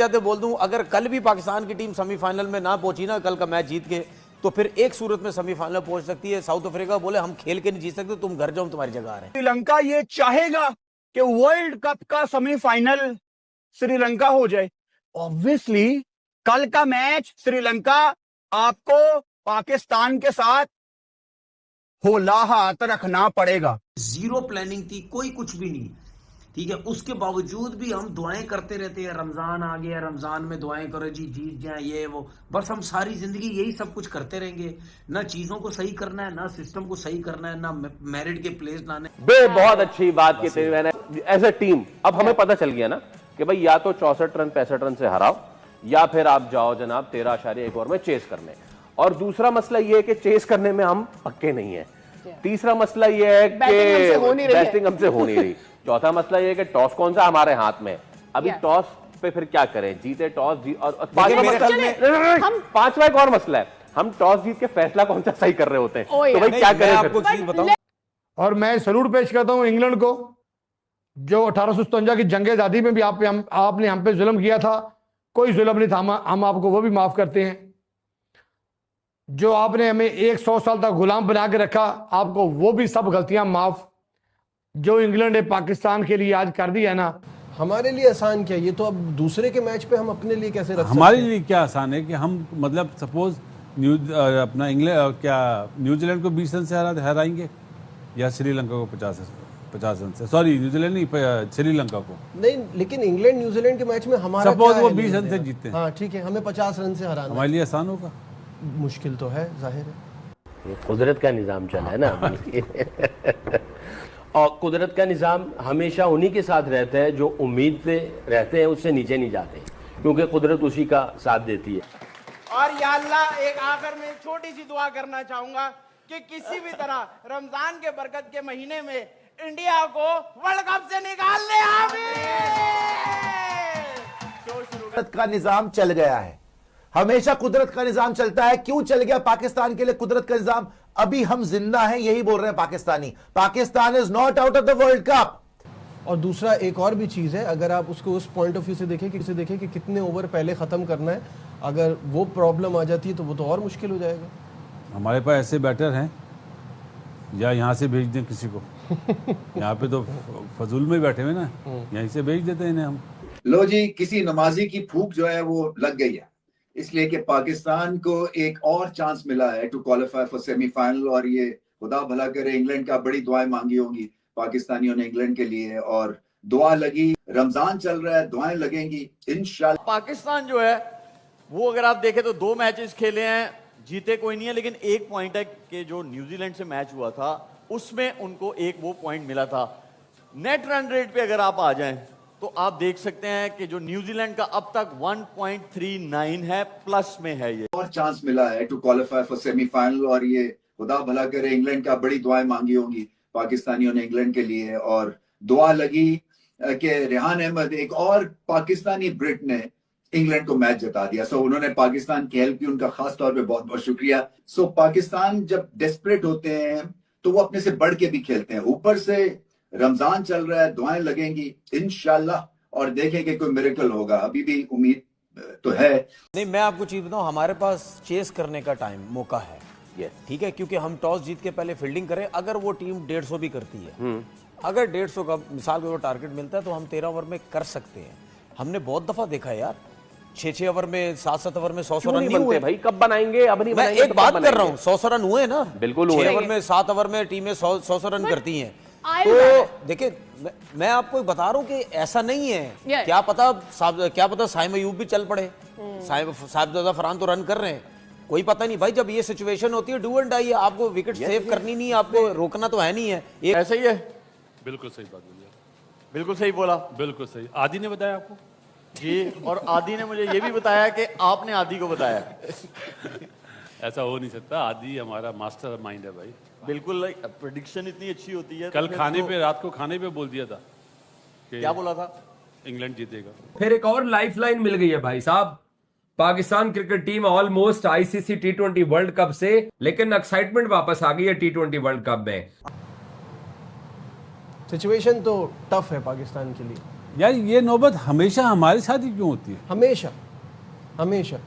जाते बोल दूं, अगर कल भी पाकिस्तान की टीम सेमीफाइनल में ना पहुंची ना, कल का मैच जीत के, तो फिर एक सूरत में सेमीफाइनल पहुंच सकती है। साउथ अफ्रीका बोले हम खेल के नहीं जीत सकते, तुम घर जाओ, तुम्हारी जगह आ रहे हैं। श्रीलंका ये चाहेगा कि वर्ल्ड कप का सेमीफाइनल श्रीलंका हो जाए। ऑब्वियसली कल का मैच श्रीलंका आपको पाकिस्तान के साथ होला हाथ रखना पड़ेगा। जीरो प्लानिंग थी, कोई कुछ भी नहीं, ठीक है। उसके बावजूद भी हम दुआएं करते रहते हैं, रमजान आ गया, रमजान में दुआएं करो जी जीत जाए ये वो, बस हम सारी जिंदगी यही सब कुछ करते रहेंगे। ना चीजों को सही करना है, ना सिस्टम को सही करना है, ना मेरिट के प्लेस लाने। बहुत अच्छी बात की थी मैंने एज ए टीम। अब हमें पता चल गया ना कि भाई या तो 64 रन 65 रन से हराओ, या फिर आप जाओ जनाब 13.1 ओवर में चेस करने। और दूसरा मसला यह है कि चेस करने में हम पक्के नहीं है। तीसरा मसला यह है कि बैटिंग हमसे हो नहीं रही। चौथा मसला यह है कि टॉस कौन सा हमारे हाथ में। अभी टॉस पे फिर क्या करें, जीते टॉस जीत, और पांचवा एक और मसला है, हम टॉस जीत के फैसला कौन सा सही कर रहे होते हैं, तो भाई क्या करें। आपको चीज बताऊं, और मैं सैल्यूट पेश करता हूं इंग्लैंड को, जो 1857 की जंग आजादी में भी आपने हम पे जुल्म किया था, कोई जुल्म नहीं था, हम आपको वो भी माफ करते हैं। जो आपने हमें 100 साल तक गुलाम बना के रखा, आपको वो भी सब गलतियां माफ। जो इंग्लैंड ने पाकिस्तान के लिए आज कर दिया ना, हमारे लिए आसान क्या, ये तो अब दूसरे के मैच पे हम अपने लिए कैसे रख हमारे सकते हैं? लिए क्या आसान है कि हम मतलब सपोज अपना इंग्लैंड क्या न्यूजीलैंड को 20 रन से हराएंगे, या श्रीलंका को 50 रन से, सॉरी न्यूजीलैंड नहीं, श्रीलंका को नहीं, लेकिन इंग्लैंड न्यूजीलैंड के मैच में हमारा सपोज क्या वो है 20 रन लेने से देना? जीतते हैं, हाँ ठीक है, हमें 50 रन से हराना हमारे लिए आसान होगा। मुश्किल तो है, जाहिर है। कुदरत का निजाम चला है ना। और कुदरत का निजाम हमेशा उन्हीं के साथ रहता है जो उम्मीद से रहते हैं, उससे नीचे नहीं जाते, क्योंकि कुदरत उसी का साथ देती है। और या अल्लाह, एक आखिर में छोटी सी दुआ करना चाहूंगा कि किसी भी तरह रमजान के बरकत के महीने में इंडिया को वर्ल्ड कप से निकाल ले। कुदरत का निजाम चल गया है, हमेशा कुदरत का निजाम चलता है। क्यों चल गया पाकिस्तान के लिए कुदरत का निजाम? अभी हम जिंदा हैं, यही बोल रहे हैं Pakistani. Pakistan is not out of the world cup. और दूसरा एक और भी चीज़ है, अगर आप उसको उस पॉइंट ऑफ व्यू से देखें कि कितने ओवर पहले ख़त्म करना है, अगर वो प्रॉब्लम आ जाती है तो वो तो और मुश्किल हो जाएगा। हमारे पास ऐसे बैटर हैं, या यहाँ से भेज दें किसी को। यहाँ पे तो फजूल में बैठे हुए ना, यहीं से भेज देते हैं इन्हें हम। लो जी, किसी नमाजी की भूख जो है वो लग गई है, इसलिए कि पाकिस्तान को एक और चांस मिला है टू क्वालिफाई फॉर सेमीफाइनल। और ये खुदा भला करे, इंग्लैंड का बड़ी दुआएं मांगी होंगी पाकिस्तानियों ने इंग्लैंड के लिए, और दुआ लगी। रमजान चल रहा है, दुआएं लगेंगी इंशाल्लाह। पाकिस्तान जो है वो अगर आप देखें तो 2 मैचेस खेले हैं, जीते कोई नहीं है, लेकिन एक पॉइंट है कि जो न्यूजीलैंड से मैच हुआ था उसमें उनको एक वो पॉइंट मिला था। नेट रन रेट पे अगर आप आ जाएं तो आप देख सकते हैं कि जो न्यूजीलैंड का अब तक 1.39 है, प्लस में है ये। और चांस मिला है टू क्वालिफाई फॉर सेमीफाइनल। और ये खुदा भला करे, इंग्लैंड का बड़ी दुआएं मांगी होंगी पाकिस्तानियों ने इंग्लैंड के लिए, और दुआ लगी कि रेहान अहमद, एक और पाकिस्तानी ब्रिट ने इंग्लैंड को मैच जिता दिया। सो उन्होंने पाकिस्तान की हेल्प की, उनका खास तौर पे बहुत बहुत शुक्रिया। सो पाकिस्तान जब डेस्परेट होते हैं तो वो अपने से बढ़ के भी खेलते हैं। ऊपर से रमजान चल रहा है, दुआएं लगेंगी इंशाल्लाह, और देखेंगे कोई मिरेकल होगा। अभी भी उम्मीद तो है। नहीं, मैं आपको चीज बताऊं, हमारे पास चेस करने का टाइम मौका है ये, ठीक है, क्योंकि हम टॉस जीत के पहले फील्डिंग करें। अगर वो टीम 150 भी करती है, अगर 150 का मिसाल के वो टारगेट मिलता है तो हम 13 ओवर में कर सकते हैं। हमने बहुत दफा देखा है यार, 6-6 ओवर में, 7-7 ओवर में 100 रन नहीं हुए भाई। कब बनाएंगे? अब नहीं मैं बनाएंगे, एक बात कर रहा हूँ, 100 रन हुए ना, बिल्कुल 6 हुए। ओवर में, 7 ओवर में टीमें 100 रन करती हैं। तो देखिए, मैं आपको बता रहा हूँ कि ऐसा नहीं है। क्या पता साइम अयूब भी चल पड़े, साहिबजादा फरहान तो रन कर रहे हैं, कोई पता नहीं भाई। जब ये सिचुएशन होती है, डू एंड डाई है, आपको विकेट सेव करनी नहीं है, आपको रोकना तो है नहीं है। ऐसा ही है। बिल्कुल सही बात बोली, बिल्कुल सही बोला, बिल्कुल सही। आदि ने बताया आपको जी, और आदि ने मुझे ये भी बताया कि आपने आदि को बताया। ऐसा हो नहीं सकता, आदि हमारा मास्टर माइंड है भाई। बिल्कुल, प्रेडिक्शन इतनी अच्छी होती है। कल खाने पे, रात को खाने पे बोल दिया था कि क्या बोला था? इंग्लैंड जीतेगा। फिर एक और लाइफलाइन मिल गई है भाई साहब। Pakistan cricket team almost ICC T20 world cup से, लेकिन एक्साइटमेंट वापस आ गई है T20 वर्ल्ड कप में। सिचुएशन तो टफ है पाकिस्तान के लिए, यार ये नौबत हमेशा हमारे साथ ही क्यों होती है? हमेशा हमेशा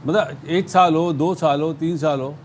मतलब 1 साल हो, 2 साल हो, 3 साल हो,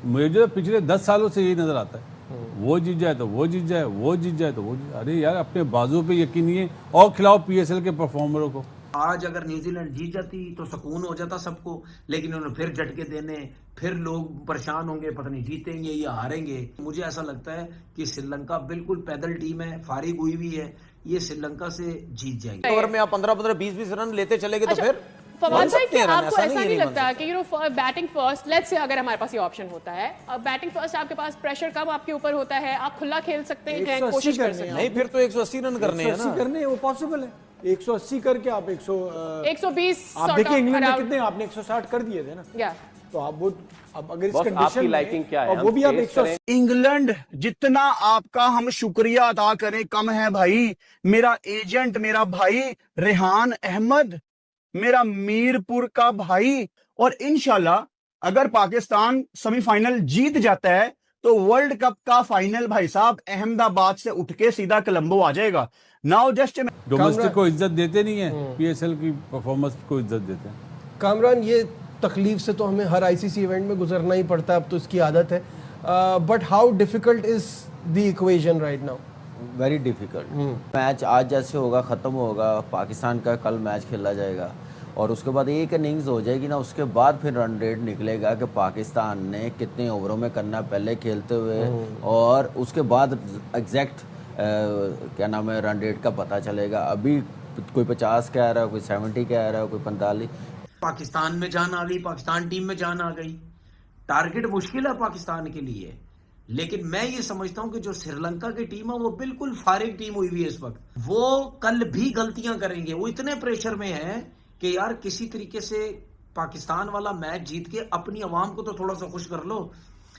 मुझे पिछले 10 सालों से यही नजर आता है। वो जीत जाए तो वो जीत जाए, वो जीत जाए तो वो जीत। अरे यार अपने बाजू पे यकीन नहीं है और खिलाओ पीएसएल के परफॉर्मरों को। आज अगर न्यूजीलैंड जीत जाती तो सुकून हो जाता सबको, लेकिन उन्होंने फिर झटके देने, फिर लोग परेशान होंगे, पता नहीं जीतेंगे या हारेंगे। मुझे ऐसा लगता है कि श्रीलंका बिल्कुल पैदल टीम है, फारिग हुई हुई है, ये श्रीलंका से जीत जाएगी। ओवर में आप 15-15, 20-20 रन लेते चले गए तो फिर फवाद भाई, क्या आपको ऐसा नहीं लगता कि बैटिंग फर्स्ट, लेट्स से अगर हमारे पास ये ऑप्शन होता है, बैटिंग फर्स्ट आपके पास प्रेशर कम आपके ऊपर होता है, आप खुला खेल सकते हैं, कोशिश कर सकते हैं। नहीं, फिर तो 180 रन करने हैं ना, करने वो पॉसिबल है। 180 करके आप 120 आप देखिए इंग्लैंड में कितने आपने 160 कर दिए थे ना, तो आप वो अब अगर इस कंडीशन आपकी लाइकिंग क्या है, वो भी आप 180। इंग्लैंड जितना आपका हम शुक्रिया अदा करें कम है भाई। मेरा एजेंट, मेरा भाई रेहान अहमद, मेरा मीरपुर का भाई, और इंशाल्लाह अगर पाकिस्तान सेमीफाइनल जीत जाता है तो वर्ल्ड कप का फाइनल भाई साहब अहमदाबाद से उठ के सीधा कोलंबो आ जाएगा। नाउ जस्ट डोमेस्टिक को इज्जत देते नहीं है, पीएसएल की परफॉर्मेंस को इज्जत देते हैं। कामरान, ये तकलीफ से तो हमें हर आईसीसी इवेंट में गुजरना ही पड़ता है, अब तो इसकी आदत है। But how difficult is the equation right now? Very difficult. Match आज जैसे होगा ख़त्म होगा, पाकिस्तान का कल मैच खेला जाएगा और उसके बाद एक इनिंग्स हो जाएगी ना, उसके बाद फिर रन रेट निकलेगा कि पाकिस्तान ने कितने ओवरों में करना पहले खेलते हुए, और उसके बाद एग्जैक्ट क्या नाम है रन रेट का पता चलेगा। अभी कोई 50 कह रहा है, कोई 70 कह रहा है, कोई 45। पाकिस्तान में जान आ गई, पाकिस्तान टीम में जान आ गई। टारगेट मुश्किल है पाकिस्तान के लिए, लेकिन मैं ये समझता हूं कि जो श्रीलंका की टीम है वो बिल्कुल फारिग टीम हुई हुई है इस वक्त। वो कल भी गलतियां करेंगे, वो इतने प्रेशर में है कि यार किसी तरीके से पाकिस्तान वाला मैच जीत के अपनी आवाम को तो थोड़ा सा खुश कर लो।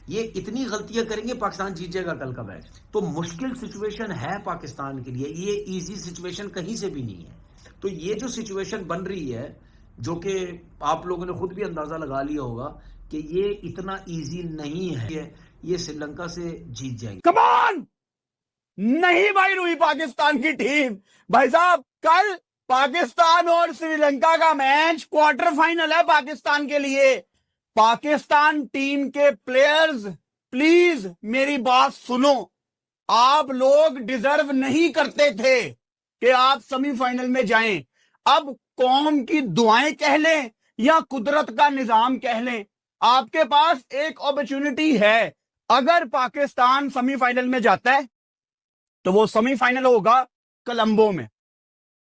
ये इतनी गलतियां करेंगे, पाकिस्तान जीत जाएगा कल का मैच। तो मुश्किल सिचुएशन है पाकिस्तान के लिए, ये इजी सिचुएशन कहीं से भी नहीं है। तो ये जो सिचुएशन बन रही है, जो कि आप लोगों ने खुद भी अंदाजा लगा लिया होगा कि ये इतना इजी नहीं है, ये श्रीलंका से जीत जाएंगे। Come on! नहीं भाई रुई पाकिस्तान की टीम भाई साहब। कल पाकिस्तान और श्रीलंका का मैच क्वार्टर फाइनल है पाकिस्तान के लिए। पाकिस्तान टीम के प्लेयर्स प्लीज मेरी बात सुनो, आप लोग डिजर्व नहीं करते थे कि आप सेमीफाइनल में जाएं। अब कौम की दुआएं कह लें या कुदरत का निजाम कह लें, आपके पास एक अपॉर्चुनिटी है। अगर पाकिस्तान सेमीफाइनल में जाता है तो वो सेमीफाइनल होगा कोलंबो में।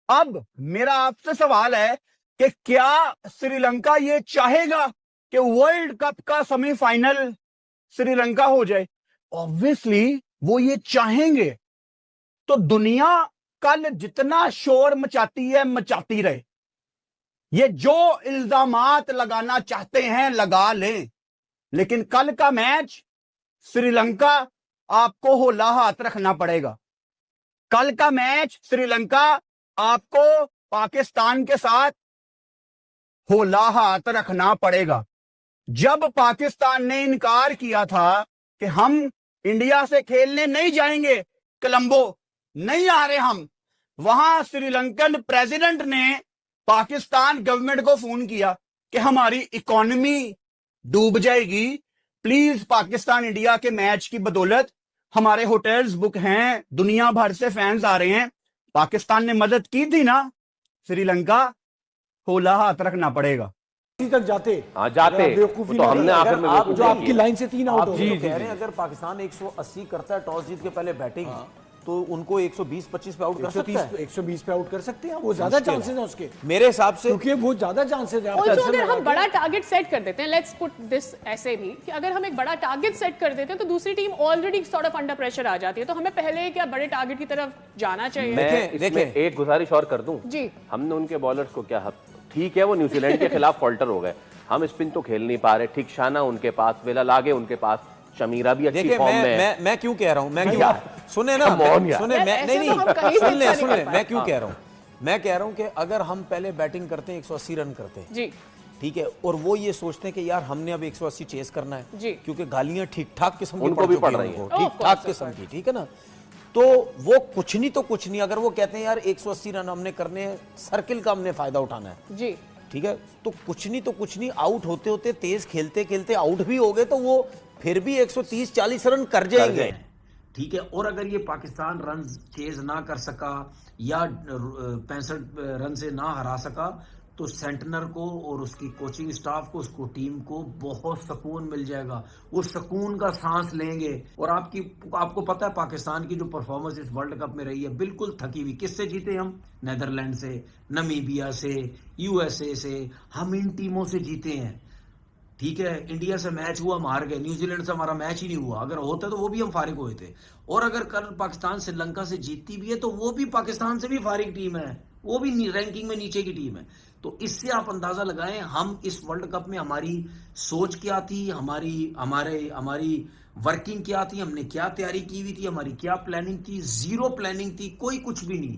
अब मेरा आपसे सवाल है कि क्या श्रीलंका ये चाहेगा कि वर्ल्ड कप का सेमीफाइनल श्रीलंका हो जाए? ऑब्वियसली वो ये चाहेंगे। तो दुनिया कल जितना शोर मचाती है मचाती रहे, ये जो इल्जामात लगाना चाहते हैं लगा लें, लेकिन कल का मैच श्रीलंका आपको होला हाथ रखना पड़ेगा। कल का मैच श्रीलंका आपको पाकिस्तान के साथ होला हाथ रखना पड़ेगा। जब पाकिस्तान ने इनकार किया था कि हम इंडिया से खेलने नहीं जाएंगे, कोलंबो नहीं आ रहे हम, वहां श्रीलंकन प्रेसिडेंट ने पाकिस्तान गवर्नमेंट को फोन किया कि हमारी इकोनॉमी डूब जाएगी, प्लीज पाकिस्तान इंडिया के मैच की बदौलत हमारे होटल्स बुक हैं, दुनिया भर से फैंस आ रहे हैं। पाकिस्तान ने मदद की थी ना, श्रीलंका होला हाथ रखना पड़ेगा। तक जाते तो हमने आखिर में आप जो आपकी लाइन से 3 आउट हो जी, कह रहे हैं अगर पाकिस्तान 180 करता है टॉस जीत के पहले बैटिंग, तो उनको 120-25 पे आउट कर सकता है। 120 पे आउट कर सकते हैं, वो ज्यादा चांसेस हैं उसके मेरे हिसाब से, क्योंकि वो ज्यादा चांसेस है। Also, अगर हम बड़ा टारगेट सेट कर देते हैं, लेट्स पुट दिस ऐसे भी कि अगर हम एक बड़ा टारगेट सेट कर देते हैं तो दूसरी team already sort of under pressure आ जाती है, तो हमें पहले क्या बड़े टारगेट की तरफ जाना चाहिए। मैं इसमें एक गुजारिश और कर दूं जी, हमने उनके बॉलर्स को क्या, ठीक है वो न्यूजीलैंड के खिलाफ फॉल्टर हो गए, हम स्पिन तो खेल नहीं पा रहे, ठीक शाना उनके पास, वेला लागे उनके पास, शमीरा भी अच्छी फॉर्म में है। मैं क्यों कह रहा हूं, मैं क्यों सुने ना, सुने मैं नहीं सुने मैं क्यों कह रहा हूं, मैं कह रहा हूं कि अगर हम पहले बैटिंग करते हैं 180 रन करते हैं जी, ठीक है, और वो ये सोचते हैं कि यार हमने अब 180 चेस करना है जी, क्योंकि गालियां ठीक ठाक किस्म की उनको भी पड़ रही हैं, ठीक ठाक किस्म की, ठीक है ना, तो वो कुछ नहीं तो कुछ नहीं, अगर वो कहते हैं यार 180 रन हमने करने हैं, सर्किल का हमने फायदा उठाना है जी, ठीक है, तो कुछ नहीं तो कुछ नहीं, आउट होते होते तेज खेलते खेलते आउट भी हो गए तो वो फिर भी 130-40 रन कर जाएंगे। ठीक है, और अगर ये पाकिस्तान रन चेज ना कर सका या 65 रन से ना हरा सका तो सेंटनर को और उसकी कोचिंग स्टाफ को, उसको टीम को बहुत सुकून मिल जाएगा, वो सुकून का सांस लेंगे। और आपको पता है पाकिस्तान की जो परफॉर्मेंस इस वर्ल्ड कप में रही है, बिल्कुल थकी हुई। किससे जीते हम? नेदरलैंड से, नमीबिया से, यूएसए से, हम इन टीमों से जीते हैं। ठीक है, इंडिया से मैच हुआ, हम हार गए, न्यूजीलैंड से हमारा मैच ही नहीं हुआ, अगर होता तो वो भी हम फारिग हुए थे। और अगर कल पाकिस्तान श्रीलंका से जीतती भी है तो वो भी पाकिस्तान से भी फारिग टीम है, वो भी रैंकिंग में नीचे की टीम है। तो इससे आप अंदाजा लगाएं हम इस वर्ल्ड कप में हमारी सोच क्या थी, हमारी वर्किंग क्या थी, हमने क्या तैयारी की हुई थी, हमारी क्या प्लानिंग थी। जीरो प्लानिंग थी, कोई कुछ भी नहीं।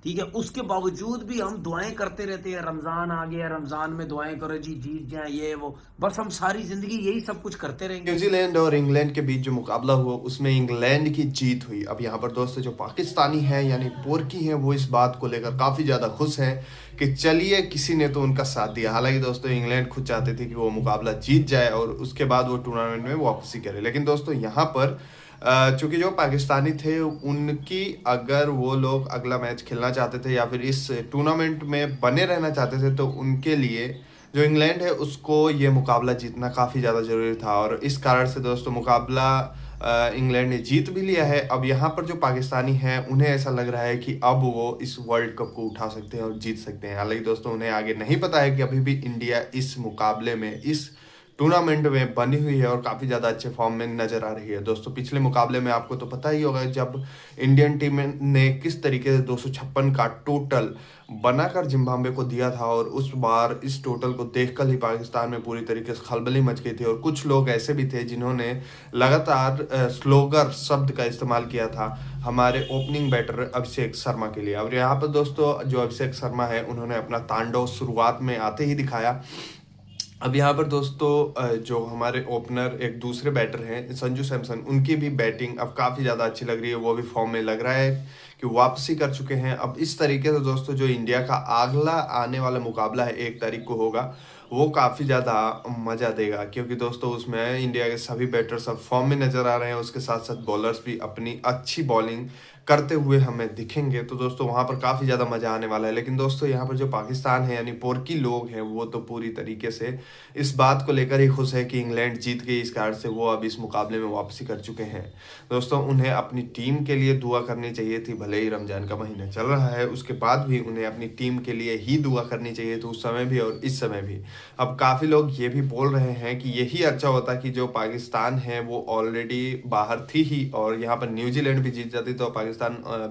ठीक है, उसके बावजूद भी हम दुआएं करते रहते हैं। रमजान आ गया, रमजान में दुआएं करो जी, जीत जाए ये वो, बस हम सारी जिंदगी यही सब कुछ करते रहेंगे। न्यूजीलैंड और इंग्लैंड के बीच जो मुकाबला हुआ उसमें इंग्लैंड की जीत हुई। अब यहाँ पर दोस्तों जो पाकिस्तानी हैं यानी पोर्की हैं वो इस बात को लेकर काफ़ी ज़्यादा खुश हैं कि चलिए किसी ने तो उनका साथ दिया। हालांकि दोस्तों इंग्लैंड खुद चाहते थे कि वो मुकाबला जीत जाए और उसके बाद वो टूर्नामेंट में वापसी करे, लेकिन दोस्तों यहाँ पर चूंकि जो पाकिस्तानी थे उनकी अगर वो लोग अगला मैच खेलना चाहते थे या फिर इस टूर्नामेंट में बने रहना चाहते थे तो उनके लिए जो इंग्लैंड है उसको ये मुकाबला जीतना काफ़ी ज़्यादा ज़रूरी था। और इस कारण से दोस्तों मुकाबला इंग्लैंड ने जीत भी लिया है। अब यहाँ पर जो पाकिस्तानी हैं उन्हें ऐसा लग रहा है कि अब वो इस वर्ल्ड कप को उठा सकते हैं और जीत सकते हैं। हालांकि दोस्तों उन्हें आगे नहीं पता है कि अभी भी इंडिया इस मुकाबले में, इस टूर्नामेंट में बनी हुई है और काफ़ी ज़्यादा अच्छे फॉर्म में नज़र आ रही है। दोस्तों पिछले मुकाबले में आपको तो पता ही होगा जब इंडियन टीम ने किस तरीके से 256 का टोटल बनाकर जिम्बाब्वे को दिया था, और उस बार इस टोटल को देखकर ही पाकिस्तान में पूरी तरीके से खलबली मच गई थी। और कुछ लोग ऐसे भी थे जिन्होंने लगातार स्लोगर शब्द का इस्तेमाल किया था हमारे ओपनिंग बैटर अभिषेक शर्मा के लिए। और यहाँ पर दोस्तों जो अभिषेक शर्मा है उन्होंने अपना तांडव शुरुआत में आते ही दिखाया। अब यहाँ पर दोस्तों जो हमारे ओपनर एक दूसरे बैटर हैं संजू सैमसन, उनकी भी बैटिंग अब काफ़ी ज़्यादा अच्छी लग रही है, वो भी फॉर्म में लग रहा है कि वापसी कर चुके हैं। अब इस तरीके से दोस्तों जो इंडिया का अगला आने वाला मुकाबला है 1 तारीख को होगा, वो काफ़ी ज़्यादा मज़ा देगा, क्योंकि दोस्तों उसमें इंडिया के सभी बैटर्स अब फॉर्म में नज़र आ रहे हैं, उसके साथ साथ बॉलर्स भी अपनी अच्छी बॉलिंग करते हुए हमें दिखेंगे। तो दोस्तों वहाँ पर काफ़ी ज़्यादा मज़ा आने वाला है। लेकिन दोस्तों यहाँ पर जो पाकिस्तान है यानी पोर्की लोग हैं वो तो पूरी तरीके से इस बात को लेकर ही खुश है कि इंग्लैंड जीत गई, इस कारण से वो अब इस मुकाबले में वापसी कर चुके हैं। दोस्तों उन्हें अपनी टीम के लिए दुआ करनी चाहिए थी, भले ही रमज़ान का महीना चल रहा है उसके बाद भी उन्हें अपनी टीम के लिए ही दुआ करनी चाहिए थी, उस समय भी और इस समय भी। अब काफ़ी लोग ये भी बोल रहे हैं कि यही अच्छा होता कि जो पाकिस्तान है वो ऑलरेडी बाहर थी ही और यहाँ पर न्यूजीलैंड भी जीत जाती तो पाकिस्तान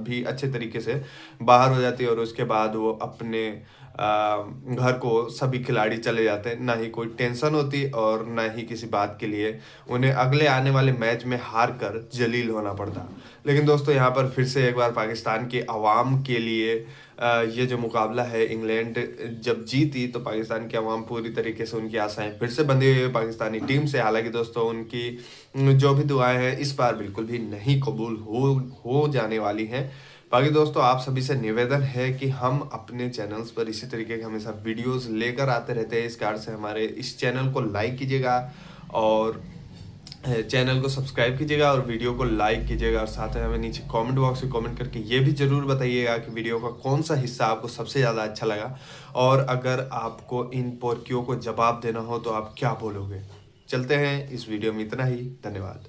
भी अच्छे तरीके से बाहर हो जाती और उसके बाद वो अपने घर को सभी खिलाड़ी चले जाते, ना ही कोई टेंशन होती और ना ही किसी बात के लिए उन्हें अगले आने वाले मैच में हार कर जलील होना पड़ता। लेकिन दोस्तों यहाँ पर फिर से एक बार पाकिस्तान के अवाम के लिए ये जो मुकाबला है, इंग्लैंड जब जीती तो पाकिस्तान के अवाम पूरी तरीके से उनकी आशाएं फिर से बंधी हुई है पाकिस्तानी टीम से। हालांकि दोस्तों उनकी जो भी दुआएं हैं इस बार बिल्कुल भी नहीं कबूल हो जाने वाली हैं। बाकी दोस्तों आप सभी से निवेदन है कि हम अपने चैनल्स पर इसी तरीके के हमेशा वीडियोस लेकर आते रहते हैं, इस कारण से हमारे इस चैनल को लाइक कीजिएगा और चैनल को सब्सक्राइब कीजिएगा और वीडियो को लाइक कीजिएगा और साथ में हमें नीचे कमेंट बॉक्स में कमेंट करके ये भी ज़रूर बताइएगा कि वीडियो का कौन सा हिस्सा आपको सबसे ज़्यादा अच्छा लगा, और अगर आपको इन पोर्कियों को जवाब देना हो तो आप क्या बोलोगे। चलते हैं, इस वीडियो में इतना ही, धन्यवाद।